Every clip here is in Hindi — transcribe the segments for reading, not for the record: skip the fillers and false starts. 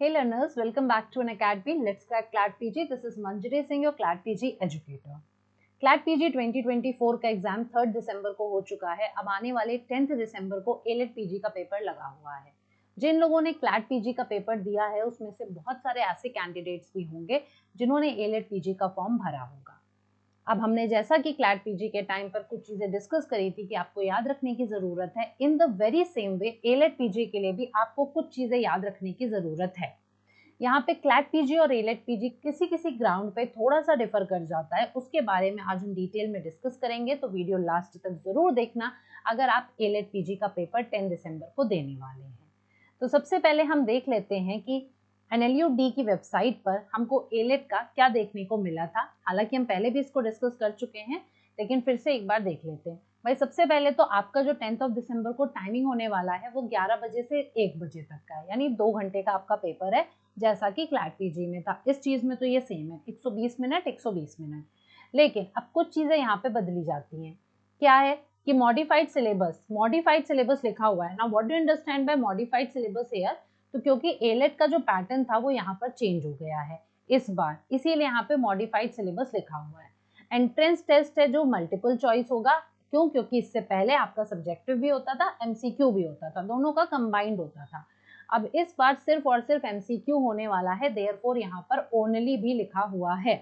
Hey learners, welcome back to an academy. Let's crack CLAT PG. This is Manjari Singh, your CLAT PG educator. CLAT PG 2024 का एग्जाम 3 दिसंबर को हो चुका है। अब आने वाले 10 दिसंबर को ALET PG का पेपर लगा हुआ है। जिन लोगों ने CLAT PG का पेपर दिया है उसमें से बहुत सारे ऐसे कैंडिडेट्स भी होंगे जिन्होंने ALET PG का फॉर्म भरा होगा। अब हमने जैसा कि CLAT PG के टाइम पर कुछ चीजें डिस्कस करी थी कि आपको याद रखने की जरूरत है, in the very same way ALET PG के लिए भी आपको कुछ चीजें याद रखने की जरूरत है। यहाँ पे CLAT PG और ALET PG किसी किसी ग्राउंड पे थोड़ा सा डिफर कर जाता है, उसके बारे में आज हम डिटेल में डिस्कस करेंगे, तो वीडियो लास्ट तक जरूर देखना अगर आप ALET PG का पेपर 10 दिसंबर को देने वाले हैं। तो सबसे पहले हम देख लेते हैं कि NLU-D की वेबसाइट पर हमको ALET का क्या देखने को मिला था। हालांकि हम पहले भी इसको डिस्कस कर चुके हैं, लेकिन फिर से एक बार देख लेते हैं। भाई सबसे पहले तो आपका जो 10 दिसंबर को टाइमिंग होने वाला है वो 11 बजे से 1 बजे तक का है, यानी 2 घंटे का आपका पेपर है, जैसा कि CLAT PG में था। इस चीज में तो ये सेम है, 120 मिनट 120 मिनट। लेकिन अब कुछ चीजें यहाँ पे बदली जाती हैं। क्या है कि मॉडिफाइड सिलेबस लिखा हुआ है ना। What do you understand by modified syllabus here? तो क्योंकि ALET का जो पैटर्न था वो यहाँ पर चेंज हो गया है इस बार, इसीलिए यहाँ पे मॉडिफाइड सिलेबस लिखा हुआ है। एंट्रेंस टेस्ट है जो मल्टीपल चॉइस होगा। क्यों? क्योंकि इससे पहले आपका सब्जेक्टिव भी होता था, MCQ भी होता था, दोनों का कंबाइंड होता था। अब इस बार सिर्फ और सिर्फ MCQ होने वाला है, देयरफॉर यहाँ पर ओनली भी लिखा हुआ है।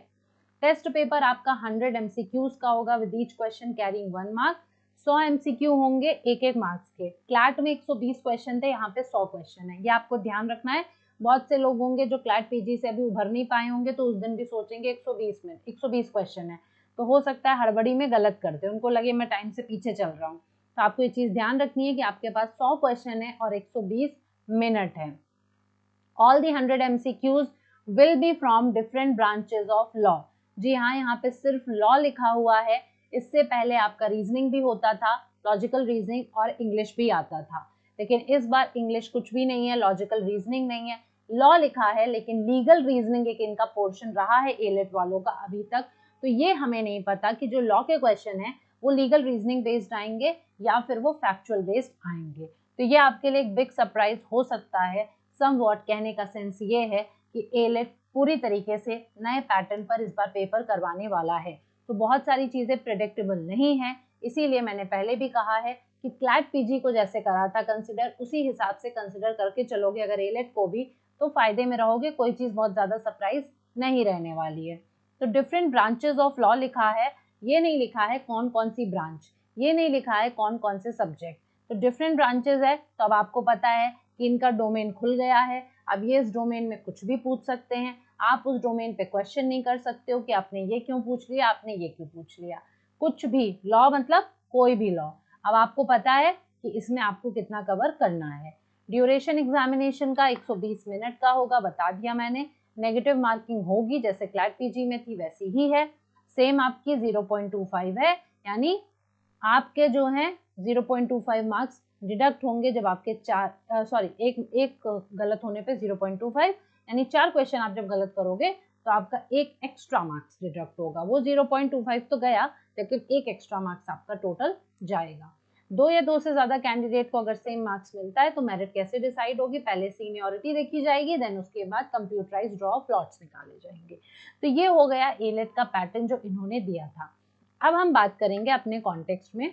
टेस्ट पेपर आपका 100 MCQs का होगा with each question carrying 1 mark. 100 MCQ होंगे एक मार्क्स के। क्लैट में 120 क्वेश्चन थे, यहाँ पे 100 क्वेश्चन है, ये आपको ध्यान रखना है। बहुत से लोग होंगे जो CLAT PG से अभी उभर नहीं पाए होंगे, तो उस दिन भी सोचेंगे 120 क्वेश्चन है, तो हो सकता है हड़बड़ी में गलत करते, उनको लगे मैं टाइम से पीछे चल रहा हूँ। तो आपको ये चीज ध्यान रखनी है कि आपके पास 100 क्वेश्चन है और 120 मिनट है। All the 100 MCQs will be from different branches of law. जी हाँ, यहाँ पे सिर्फ लॉ लिखा हुआ है। इससे पहले आपका रीजनिंग भी होता था, लॉजिकल रीजनिंग और इंग्लिश भी आता था, लेकिन इस बार इंग्लिश कुछ भी नहीं है, लॉजिकल रीजनिंग नहीं है, लॉ लिखा है। लेकिन लीगल रीजनिंग एक इनका पोर्शन रहा है ALET वालों का अभी तक, तो ये हमें नहीं पता कि जो लॉ के क्वेश्चन है वो लीगल रीजनिंग बेस्ड आएंगे या फिर वो फैक्चुअल बेस्ड आएंगे। तो ये आपके लिए एक बिग सरप्राइज हो सकता है। समवॉट कहने का सेंस ये है कि ALET पूरी तरीके से नए पैटर्न पर इस बार पेपर करवाने वाला है, तो बहुत सारी चीजें प्रेडिक्टेबल नहीं है। इसीलिए मैंने पहले भी कहा है कि CLAT PG को जैसे करा था कंसिडर, उसी हिसाब से कंसिडर करके चलोगे अगर ALET को भी, तो फायदे में रहोगे, कोई चीज बहुत ज्यादा सरप्राइज नहीं रहने वाली है। तो डिफरेंट ब्रांचेस ऑफ लॉ लिखा है, ये नहीं लिखा है कौन कौन सी ब्रांच, ये नहीं लिखा है कौन कौन से सब्जेक्ट। तो डिफरेंट ब्रांचेस है, तो अब आपको पता है कि इनका डोमेन खुल गया है। अब ये इस डोमेन में कुछ भी पूछ सकते हैं, आप उस डोमेन पे क्वेश्चन नहीं कर सकते हो कि आपने ये क्यों पूछ लिया, आपने ये क्यों पूछ लिया, कुछ भी। लॉ मतलब कोई भी लॉ। अब आपको पता है कि इसमें आपको कितना कवर करना है। ड्यूरेशन एग्जामिनेशन का 120 मिनट का होगा, बता दिया मैंने। नेगेटिव मार्किंग होगी, जैसे CLAT PG में थी वैसी ही है। सेम आपकी 0.25 है, यानी आपके जो है 0.25 मार्क्स डिडक्ट होंगे जब आपके एक गलत होने पे 0.25, यानी 4 क्वेश्चन आप जब गलत करोगे तो आपका एक एक्स्ट्रा मार्क्स डिडक्ट होगा। वो 0.25 तो गया, लेकिन एक एक्स्ट्रा मार्क्स आपका टोटल जाएगा। 2 या 2 से ज्यादा कैंडिडेट को अगर सेम मार्क्स मिलता है तो मेरिट कैसे डिसाइड होगी? पहले सीनियरिटी देखी जाएगी, देन उसके बाद कंप्यूटराइज्ड ड्रॉ प्लॉट्स निकाले जाएंगे। तो ये हो गया ALET का पैटर्न जो इन्होंने दिया था। अब हम बात करेंगे अपने कॉन्टेक्स्ट में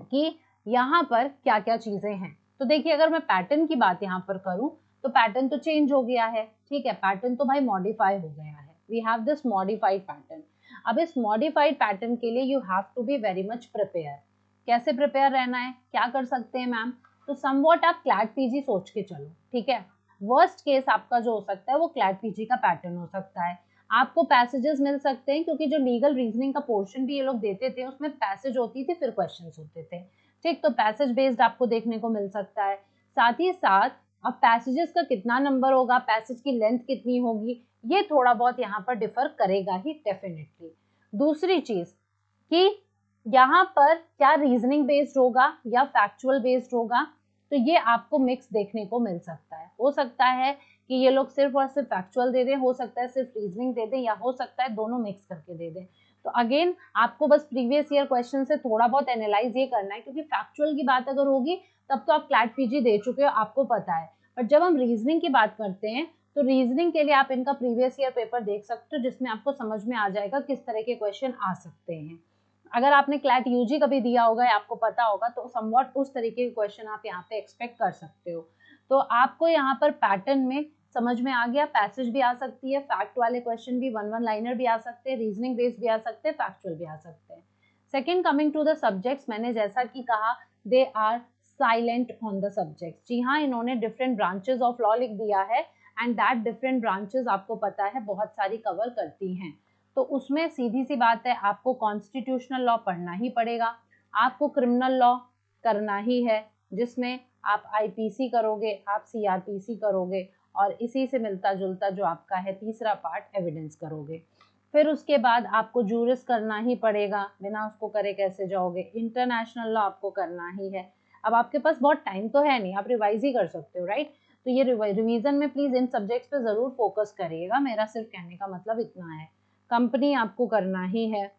कि यहाँ पर क्या क्या चीजें हैं। तो देखिए, अगर मैं पैटर्न की बात यहाँ पर करूं तो पैटर्न तो चेंज हो गया है, ठीक है, पैटर्न तो भाई मॉडिफाई हो गया है। We have this modified pattern. अब इस मॉडिफाइड पैटर्न के लिए you have to be very much prepare. कैसे प्रिपेयर रहना है, क्या कर सकते हैं मैम? तो समवॉट आप CLAT PG सोच के चलो, ठीक है। वर्स्ट केस आपका जो हो सकता है वो CLAT PG का पैटर्न हो सकता है। आपको पैसेजेस मिल सकते हैं, क्योंकि जो लीगल रीजनिंग का पोर्शन भी ये लोग देते थे उसमें पैसेज होती थी, फिर क्वेश्चंस होते थे, ठीक। तो पैसेज बेस्ड आपको देखने को मिल सकता है। साथ ही साथ अब पैसेजेस का कितना नंबर होगा, पैसेज की लेंथ कितनी होगी, ये थोड़ा बहुत यहाँ पर डिफर करेगा ही डेफिनेटली। दूसरी चीज कि यहाँ पर क्या रीजनिंग बेस्ड होगा या फैक्चुअल बेस्ड होगा, तो ये आपको मिक्स देखने को मिल सकता है। हो सकता है कि ये लोग सिर्फ और सिर्फ फैक्चुअल दे दें, हो सकता है सिर्फ रीजनिंग दे दें, या हो सकता है दोनों मिक्स करके दे दें। तो अगेन आपको बस प्रीवियस ईयर क्वेश्चन से थोड़ा बहुत एनालाइज ये करना है, क्योंकि फैक्चुअल की बात अगर होगी तब तो आप CLAT PG दे चुके हो, आपको पता है। बट जब हम रीजनिंग की बात करते हैं तो रीजनिंग के लिए आप इनका प्रीवियस ईयर पेपर देख सकते हो, जिसमें आपको समझ में आ जाएगा किस तरह के क्वेश्चन आ सकते हैं। अगर आपने क्लैट यूजी कभी दिया होगा या आपको पता होगा तो समवॉट उस तरीके के क्वेश्चन आप यहाँ पे एक्सपेक्ट कर सकते हो। तो आपको यहाँ पर पैटर्न में समझ में आ गया, पैसेज भी आ सकती है, फैक्ट वाले क्वेश्चन भी, वन लाइनर भी आ सकते हैं, रीजनिंग बेस्ड भी आ सकते हैं, फैक्चुअल भी आ सकते हैं। Second, coming to the subjects, मैंने जैसा कि कहा they are silent on the subjects. जी हाँ, इन्होंने डिफरेंट ब्रांचेस ऑफ लॉ लिख दिया है एंड दैट डिफरेंट ब्रांचेस आपको पता है बहुत सारी कवर करती हैं। तो उसमें सीधी सी बात है, आपको कॉन्स्टिट्यूशनल लॉ पढ़ना ही पड़ेगा, आपको क्रिमिनल लॉ करना ही है जिसमें आप आईपीसी करोगे, आप सीआरपीसी करोगे, और इसी से मिलता जुलता जो आपका है तीसरा पार्ट एविडेंस करोगे। फिर उसके बाद आपको जूरिस करना ही पड़ेगा, बिना उसको करे कैसे जाओगे। इंटरनेशनल लॉ आपको करना ही है। अब आपके पास बहुत टाइम तो है नहीं, आप रिवाइज ही कर सकते हो, राइट। तो ये रिवीजन में प्लीज इन सब्जेक्ट्स पे जरूर फोकस करिएगा, मेरा सिर्फ कहने का मतलब इतना है। कंपनी आपको करना ही है।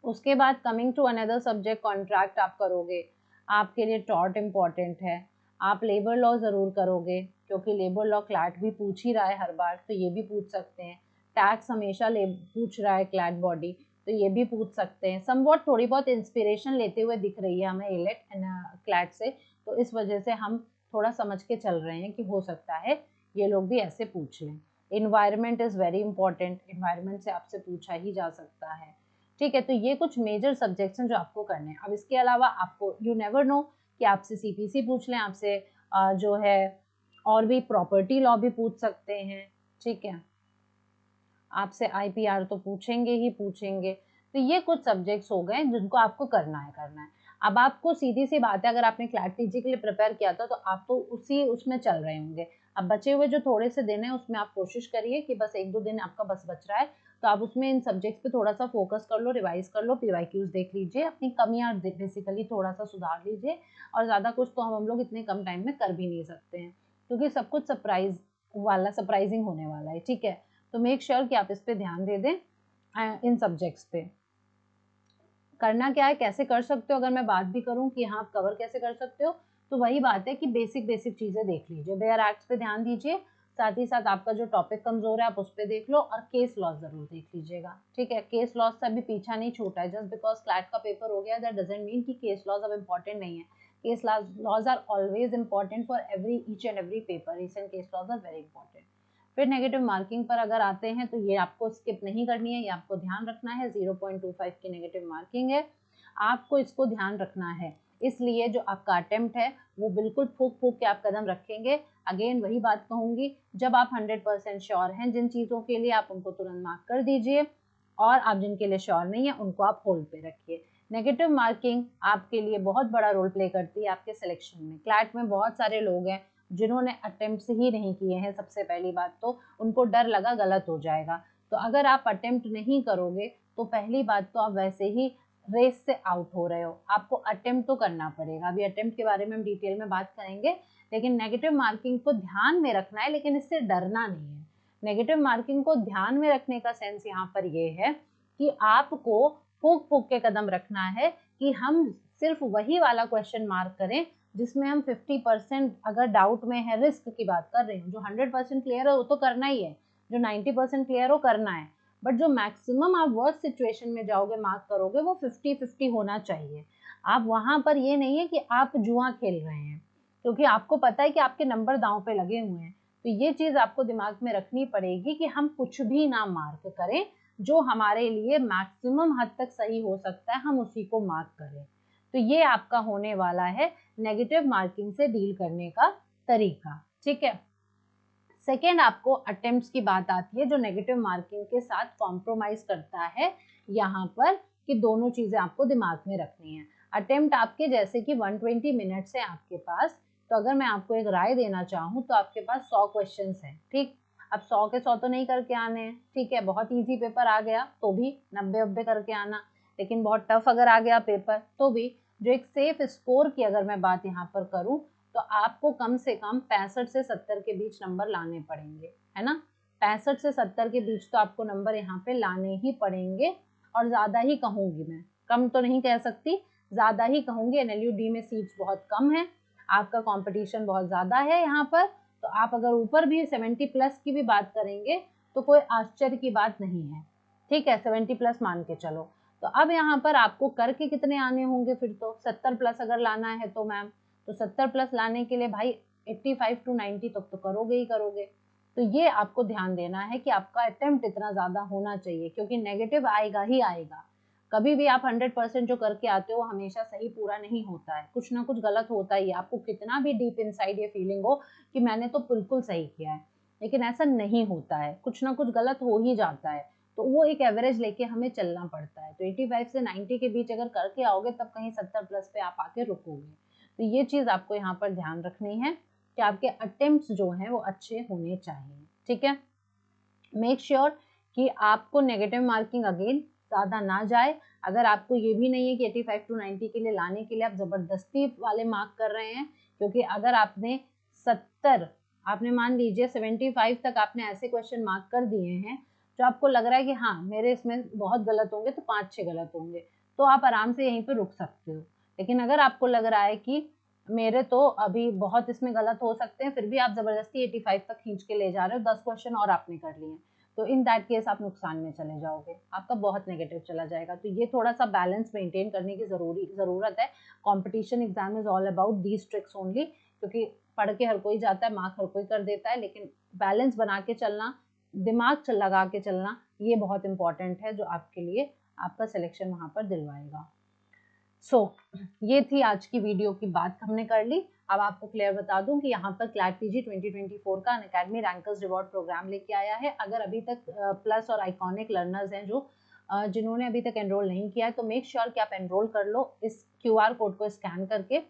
उसके बाद coming to another subject, contract आप करोगे, आपके लिए टॉर्ट इम्पॉर्टेंट है। आप लेबर लॉ जरूर करोगे क्योंकि लेबर लॉ क्लैट भी पूछ ही रहा है हर बार, तो ये भी पूछ सकते हैं। टैक्स हमेशा पूछ रहा है क्लैट बॉडी, तो ये भी पूछ सकते हैं। समवॉट थोड़ी बहुत इंस्पिरेशन लेते हुए दिख रही है हमें एलेट क्लैट से, तो इस वजह से हम थोड़ा समझ के चल रहे हैं कि हो सकता है ये लोग भी ऐसे पूछ लें। Environment is very important, environment से आपसे पूछा ही जा सकता है, ठीक है। तो ये कुछ मेजर सब्जेक्ट्स हैं जो आपको करने हैं। अब इसके अलावा आपको यू नेवर नो कि आपसे सीपीसी पूछ लें, आपसे जो है और भी प्रॉपर्टी लॉ भी पूछ सकते हैं, ठीक है। आपसे आईपीआर तो पूछेंगे ही पूछेंगे। तो ये कुछ सब्जेक्ट्स हो गए जिनको आपको करना है। अब आपको सीधी सी बात है, अगर आपने क्लैट पीजी के लिए प्रिपेयर किया था तो आप तो उसी उसमें चल रहे होंगे। अब बचे हुए जो थोड़े से दिन है उसमें आप कोशिश करिए कि बस 1-2 दिन आपका बस बच रहा है, तो आप उसमें इन सब्जेक्ट्स पे थोड़ा सा फोकस कर लो, रिवाइज कर लो, पीवाईक्यूज देख लीजिए, अपनी कमियां बेसिकली थोड़ा सा सुधार लीजिए। और ज़्यादा कुछ तो हम लोग इतने कम टाइम में कर भी नहीं सकते हैं, क्योंकि सब कुछ सरप्राइजिंग होने वाला है, ठीक है। तो मेक श्योर कि आप इस पे ध्यान दे दें। इन सब्जेक्ट्स पे करना क्या है, कैसे कर सकते हो, अगर मैं बात भी करूं कि हाँ आप कवर कैसे कर सकते हो, तो वही बात है कि बेसिक चीजें देख लीजिए। बेयर एक्ट्स पे ध्यान दीजिए, साथ ही साथ आपका जो टॉपिक कमजोर है आप उस पर देख लो, और केस लॉस जरूर देख लीजिएगा, ठीक है। केस लॉस से अभी पीछा नहीं छूटा है। जस्ट बिकॉज क्लैट का पेपर हो गया दैट डजंट मीन कि केस लॉस अब इम्पोर्टेंट नहीं है। Case laws are always important for each and every paper. Recent case laws are very important. फिर नेगेटिव मार्किंग पर अगर आते हैं तो ये आपको स्किप नहीं करनी है, ये आपको ध्यान रखना है। 0.25 की नेगेटिव मार्किंग है, आपको इसको ध्यान रखना है। इसलिए जो आपका अटेम्प्ट है वो बिल्कुल फूक के आप कदम रखेंगे। अगेन वही बात कहूंगी, जब आप 100% श्योर हैं जिन चीज़ों के लिए, आप उनको तुरंत मार्क कर दीजिए, और आप जिनके लिए श्योर नहीं है उनको आप होल्ड पे रखिए। नेगेटिव मार्किंग आपके लिए बहुत बड़ा रोल प्ले करती है आपके सिलेक्शन में। क्लैट में बहुत सारे लोग हैं जिन्होंने अटेम्प्ट ही नहीं किए हैं। सबसे पहली बात तो उनको डर लगा गलत हो जाएगा, तो अगर आप अटेम्प्ट नहीं करोगे तो पहली बात तो आप वैसे ही रेस से आउट हो रहे हो। आपको अटेम्प्ट तो करना पड़ेगा। अभी अटेम्प्ट के बारे में हम डिटेल में बात करेंगे, लेकिन नेगेटिव मार्किंग को ध्यान में रखना है, लेकिन इससे डरना नहीं है। नेगेटिव मार्किंग को ध्यान में रखने का सेंस यहाँ पर ये है कि आपको फूक के कदम रखना है कि हम सिर्फ वही वाला क्वेश्चन मार्क करें जिसमें हम 50% अगर डाउट में है, रिस्क की बात कर रही हूँ। जो 100% क्लियर है वो तो करना ही है, जो 90% क्लियर हो करना है, बट जो मैक्सिमम आप वर्स्ट सिचुएशन में जाओगे मार्क करोगे वो 50-50 होना चाहिए। आप वहां पर ये नहीं है कि आप जुआ खेल रहे हैं, क्योंकि आपको पता है कि आपके नंबर दांव पे लगे हुए हैं। तो ये चीज आपको दिमाग में रखनी पड़ेगी कि हम कुछ भी ना मार्क करें, जो हमारे लिए मैक्सिमम हद तक सही हो सकता है हम उसी को मार्क करें। तो ये आपका होने वाला है नेगेटिव मार्किंग से डील करने का तरीका, ठीक है। सेकेंड, आपको अटेम्प्ट्स की बात आती है जो नेगेटिव मार्किंग के साथ कॉम्प्रोमाइज करता है यहाँ पर, कि दोनों चीजें आपको दिमाग में रखनी है। अटेम्प्ट आपके जैसे कि 120 मिनट्स है आपके पास, तो अगर मैं आपको एक राय देना चाहूँ तो आपके पास 100 क्वेश्चन है, ठीक। अब 100 के 100 तो नहीं करके आने हैं, ठीक है। बहुत ईजी पेपर आ गया तो भी 90 करके आना, लेकिन बहुत टफ अगर आ गया पेपर तो भी जो एक सेफ स्कोर की अगर मैं बात यहाँ पर करूँ तो आपको कम से कम 65 से 70 के बीच नंबर लाने पड़ेंगे, है ना। 65 से 70 के बीच तो आपको नंबर यहाँ पे लाने ही पड़ेंगे, और ज्यादा ही कहूंगी मैं, कम तो नहीं कह सकती, ज्यादा ही कहूंगी। NLU-D में सीट्स बहुत कम है, आपका कंपटीशन बहुत ज़्यादा है यहाँ पर, तो आप अगर ऊपर भी 70 प्लस की भी बात करेंगे तो कोई आश्चर्य की बात नहीं है, ठीक है, 70 प्लस मान के चलो। तो अब यहाँ पर आपको करके कितने आने होंगे फिर, तो 70 प्लस अगर लाना है तो मैम, तो 70 प्लस लाने के लिए भाई 85 to 90 तक तो करोगे ही करोगे। तो ये आपको ध्यान देना है कि आपका अटेम्प्ट इतना ज़्यादा होना चाहिए, क्योंकि नेगेटिव आएगा ही आएगा। कभी भी आप 100% जो करके आते हो हमेशा सही पूरा नहीं होता है, कुछ ना कुछ गलत होता ही है। आपको कितना भी डीप इनसाइड ये फीलिंग हो कि मैंने तो बिल्कुल सही किया है, लेकिन ऐसा नहीं होता है, कुछ ना कुछ गलत हो ही जाता है। तो वो एक एवरेज लेके हमें चलना पड़ता है। तो 85 से 90 के बीच अगर करके आओगे तब कहीं 70 प्लस पे आप आके रुकोगे। तो ये चीज़ आपको यहाँ पर ध्यान रखनी है कि आपके अटेम्प्ट्स जो हैं वो अच्छे होने चाहिए, ठीक है। मेक श्योर कि आपको नेगेटिव मार्किंग अगेन ज़्यादा ना जाए। अगर आपको ये भी नहीं है कि 85 to 90 के लिए लाने के लिए आप ज़बरदस्ती वाले मार्क कर रहे हैं, क्योंकि अगर आपने 70, आपने मान लीजिए 75 तक आपने ऐसे क्वेश्चन मार्क कर दिए हैं जो आपको लग रहा है कि हाँ मेरे इसमें बहुत गलत होंगे, तो 5-6 गलत होंगे, तो आप आराम से यहीं पे रुक सकते हो। लेकिन अगर आपको लग रहा है कि मेरे तो अभी बहुत इसमें गलत हो सकते हैं, फिर भी आप जबरदस्ती 85 तक खींच के ले जा रहे हो, 10 क्वेश्चन और आपने कर लिए, तो इन दैट केस आप नुकसान में चले जाओगे, आपका बहुत नेगेटिव चला जाएगा। तो ये थोड़ा सा बैलेंस मेंटेन करने की ज़रूरत है। Competition exam is all about these tricks only, क्योंकि पढ़ के हर कोई जाता है, मार्क हर कोई कर देता है, लेकिन बैलेंस बना के चलना, दिमाग लगा के चलना, ये बहुत इंपॉर्टेंट है, जो आपके लिए आपका सिलेक्शन वहाँ पर दिलवाएगा। ये थी आज की वीडियो की बात हमने कर ली। अब आपको क्लियर बता दूं कि यहाँ पर क्लैट पीजी 2024 का अनअकैडमी रैंकर्स रिवॉर्ड प्रोग्राम लेके आया है। अगर अभी तक प्लस और आइकॉनिक लर्नर्स हैं जो जिन्होंने अभी तक एनरोल नहीं किया है, तो मेक श्योर कि आप एनरोल कर लो इस QR कोड को स्कैन करके।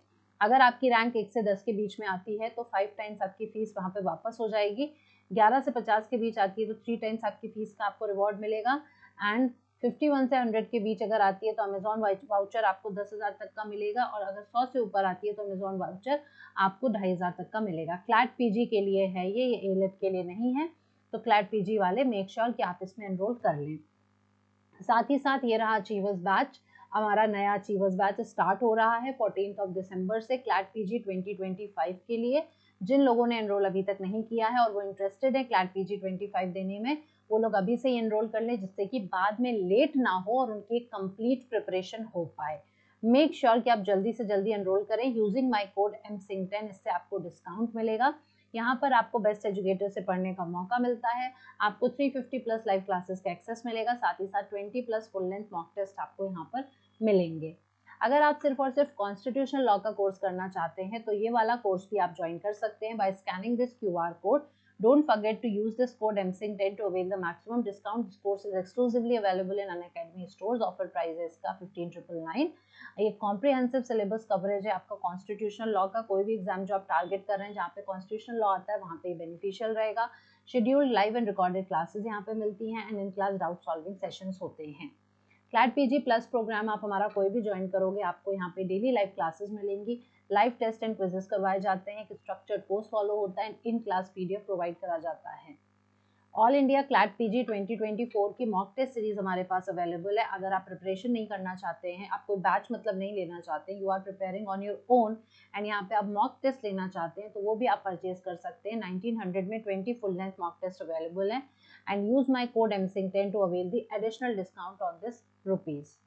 अगर आपकी रैंक 1 से 10 के बीच में आती है तो 5 टाइम्स आपकी फीस वहाँ पे वापस हो जाएगी। 11 से 50 के बीच आती है तो 3 टाइम्स आपकी फीस का आपको रिवॉर्ड मिलेगा। एंड 51 से 100 के बीच अगर आती है तो अमेजॉन वाउचर आपको 10,000 तक का मिलेगा, और अगर 100 से ऊपर आती है तो अमेजॉन वाउचर आपको 2,500 तक का मिलेगा। क्लैट पीजी के लिए है ये एलेट के लिए नहीं है। तो क्लैट पीजी वाले मेक श्योर कि आप इसमें एनरोल कर लें। साथ ही साथ ये रहा अचीवर्स बैच, हमारा नया अचीवर्स बैच स्टार्ट हो रहा है 14 दिसंबर से क्लैट पीजी 2025 के लिए। जिन लोगों ने एनरोल अभी तक नहीं किया है और वो इंटरेस्टेड है क्लैट पीजी 25 देने में, वो लोग अभी से ही एनरोल कर ले, जिससे कि बाद में लेट ना हो और उनकी कंप्लीट प्रिपरेशन हो पाए। मेक श्योर कि आप जल्दी से जल्दी एनरोल करें यूजिंग माय कोड MSING10, इससे आपको डिस्काउंट मिलेगा। यहाँ पर आपको बेस्ट एजुकेटर से पढ़ने का मौका मिलता है, आपको 350 प्लस लाइव क्लासेस का एक्सेस मिलेगा, साथ ही साथ 20 plus full length mock test आपको यहाँ पर मिलेंगे। अगर आप सिर्फ और सिर्फ कॉन्स्टिट्यूशनल लॉ का कोर्स करना चाहते हैं तो ये वाला कोर्स भी आप ज्वाइन कर सकते हैं by scanning this QR code. Don't forget to use this code MSING10 to avail the maximum discount. This course is exclusively available in Unacademy stores. Offer price है इसका 15,999। ये कॉम्प्रिहेंसिव सिलेबस कवरेज है आपका कॉन्स्टिट्यूशनल लॉ का। कोई भी एग्जाम जो आप टारगेट कर रहे हैं जहाँ पे कॉन्स्टिट्यूशनल लॉ आता है वहाँ पे बेनिफिशियल रहेगा। Scheduled live and recorded classes यहाँ पे मिलती हैं and in class doubt solving sessions होते हैं। क्लैट पीजी प्लस प्रोग्राम आप हमारा कोई भी ज्वाइन करोगे, आपको यहाँ पे डेली लाइव क्लासेस मिलेंगी, लाइव टेस्ट एंड क्विजेस करवाए जाते हैं, एक स्ट्रक्चर्ड कोर्स फॉलो होता है, इन क्लास PDF प्रोवाइड करा जाता है। ऑल इंडिया क्लैट पीजी 2024 की मॉक टेस्ट सीरीज हमारे पास अवेलेबल है। अगर आप प्रिपरेशन नहीं करना चाहते हैं, आप कोई बैच मतलब नहीं लेना चाहते, you are preparing on your own and यहाँ पे आप मॉक टेस्ट लेना चाहते हैं, तो वो भी आप परचेज कर सकते हैं। 1900 में 20 full length mock test available है and use my code MSING10 to avail the additional discount on this rupees.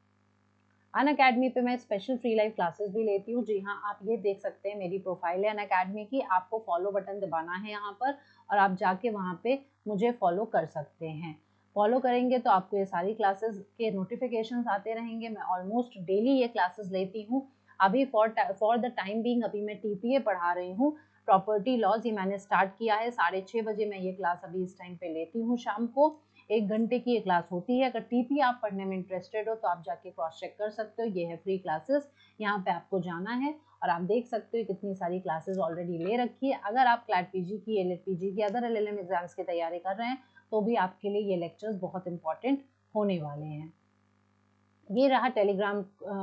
Unacademy पे मैं स्पेशल फ्री लाइव क्लासेस भी लेती हूँ। जी हाँ, आप ये देख सकते हैं मेरी प्रोफाइल है अनअकैडमी की, आपको फॉलो बटन दबाना है यहाँ पर और आप जाके वहाँ पे मुझे फॉलो कर सकते हैं। फॉलो करेंगे तो आपको ये सारी क्लासेस के नोटिफिकेशंस आते रहेंगे। मैं ऑलमोस्ट डेली ये क्लासेस लेती हूँ। अभी फॉर द टाइम बीइंग अभी मैं TPA पढ़ा रही हूँ, प्रॉपर्टी लॉज, ये मैंने स्टार्ट किया है। 6:30 बजे मैं ये क्लास अभी इस टाइम पे लेती हूँ शाम को। 1 घंटे की ये क्लास होती है। अगर TPA आप पढ़ने में इंटरेस्टेड हो तो आप जाके क्रॉस चेक कर सकते हो। ये है फ्री क्लासेस, यहाँ पे आपको जाना है और आप देख सकते हो कितनी सारी क्लासेस ऑलरेडी ले रखी है। अगर आप क्लैट पीजी की, एलेट पीजी की, अदर LLM एग्जाम्स की तैयारी कर रहे हैं तो भी आपके लिए ये लेक्चर्स बहुत इंपॉर्टेंट होने वाले हैं। ये रहा टेलीग्राम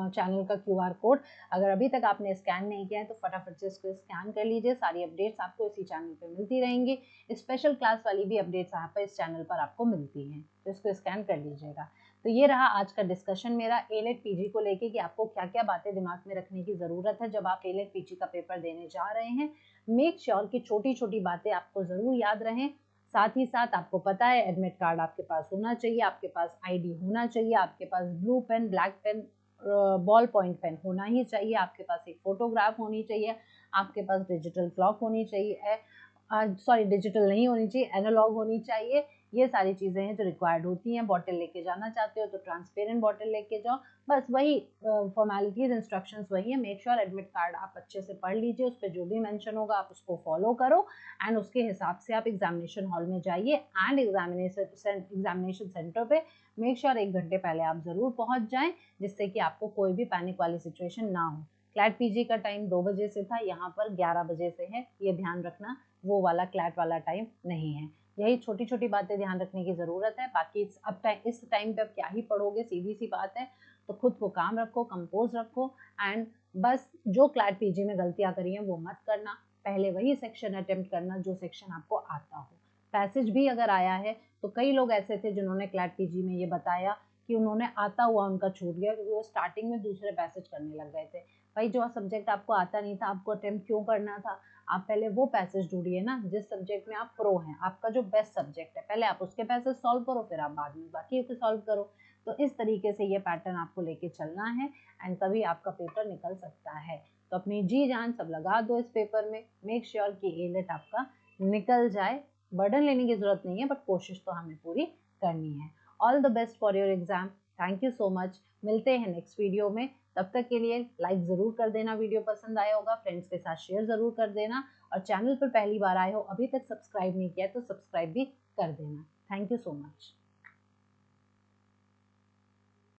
चैनल का QR कोड। अगर अभी तक आपने स्कैन नहीं किया है तो फटाफट से इसको स्कैन कर लीजिए। सारी अपडेट्स आपको इसी चैनल पे मिलती रहेंगी। स्पेशल क्लास वाली भी अपडेट्स यहाँ पर इस चैनल पर आपको मिलती हैं, तो इसको स्कैन कर लीजिएगा। तो ये रहा आज का डिस्कशन मेरा एलेट पीजी को लेके कि आपको क्या क्या बातें दिमाग में रखने की ज़रूरत है जब आप एलेट पीजी का पेपर देने जा रहे हैं। मेक श्योर कि छोटी छोटी बातें आपको ज़रूर याद रहें। साथ ही साथ आपको पता है एडमिट कार्ड आपके पास होना चाहिए, आपके पास आईडी होना चाहिए, आपके पास blue pen, black pen, ball point pen होना ही चाहिए, आपके पास एक फोटोग्राफ होनी चाहिए, आपके पास डिजिटल क्लॉक होनी चाहिए, सॉरी डिजिटल नहीं होनी चाहिए, एनालॉग होनी चाहिए। ये सारी चीज़ें हैं जो रिक्वायर्ड होती हैं। बॉटल लेके जाना चाहते हो तो ट्रांसपेरेंट बॉटल लेके जाओ। बस वही फॉर्मेलिटीज, इंस्ट्रक्शंस वही है। मेक श्योर एडमिट कार्ड आप अच्छे से पढ़ लीजिए, उस पर जो भी मेंशन होगा आप उसको फॉलो करो एंड उसके हिसाब से आप एग्जामिनेशन हॉल में जाइए एंड एग्जामिनेशन सेंटर पे मेक श्योर 1 घंटे पहले आप ज़रूर पहुँच जाएँ, जिससे कि आपको कोई भी पैनिक वाली सिचुएशन ना हो। क्लैट पीजी का टाइम 2 बजे से था, यहाँ पर 11 बजे से है, ये ध्यान रखना, वो वाला क्लैट वाला टाइम नहीं है। यही छोटी छोटी बातें ध्यान रखने की ज़रूरत है। बाकी इस टाइम पे अब क्या ही पढ़ोगे, सीधी सी बात है। तो खुद को काम रखो, कंपोज रखो एंड बस जो क्लैट पीजी में गलतियां करी हैं वो मत करना। पहले वही सेक्शन अटेम्प्ट करना जो सेक्शन आपको आता हो। पैसेज भी अगर आया है तो कई लोग ऐसे थे जिन्होंने क्लैट पीजी में ये बताया कि उन्होंने आता हुआ उनका छूट गया क्योंकि वो स्टार्टिंग में दूसरे पैसेज करने लग गए थे। भाई जो सब्जेक्ट आपको आता नहीं था आपको अटेम्प्ट क्यों करना था? आप पहले वो पैसेज ढूंढिए ना जिस सब्जेक्ट में आप प्रो हैं, आपका जो बेस्ट सब्जेक्ट है, पहले आप उसके पैसेज सॉल्व करो, फिर आप बाद में बाकी के सॉल्व करो। तो इस तरीके से ये पैटर्न आपको लेके चलना है एंड तभी आपका पेपर निकल सकता है। तो अपनी जी जान सब लगा दो इस पेपर में। मेक श्योर कि एलेट आपका निकल जाए। बर्डन लेने की जरूरत नहीं है बट कोशिश तो हमें पूरी करनी है। All the best for your exam. Thank you so much. मिलते हैं नेक्स्ट वीडियो में। तब तक के लिए लाइक ज़रूर कर देना, वीडियो पसंद आया होगा, फ्रेंड्स के साथ शेयर ज़रूर कर देना और चैनल पर पहली बार आए हो, अभी तक सब्सक्राइब नहीं किया तो सब्सक्राइब भी कर देना। Thank you so much.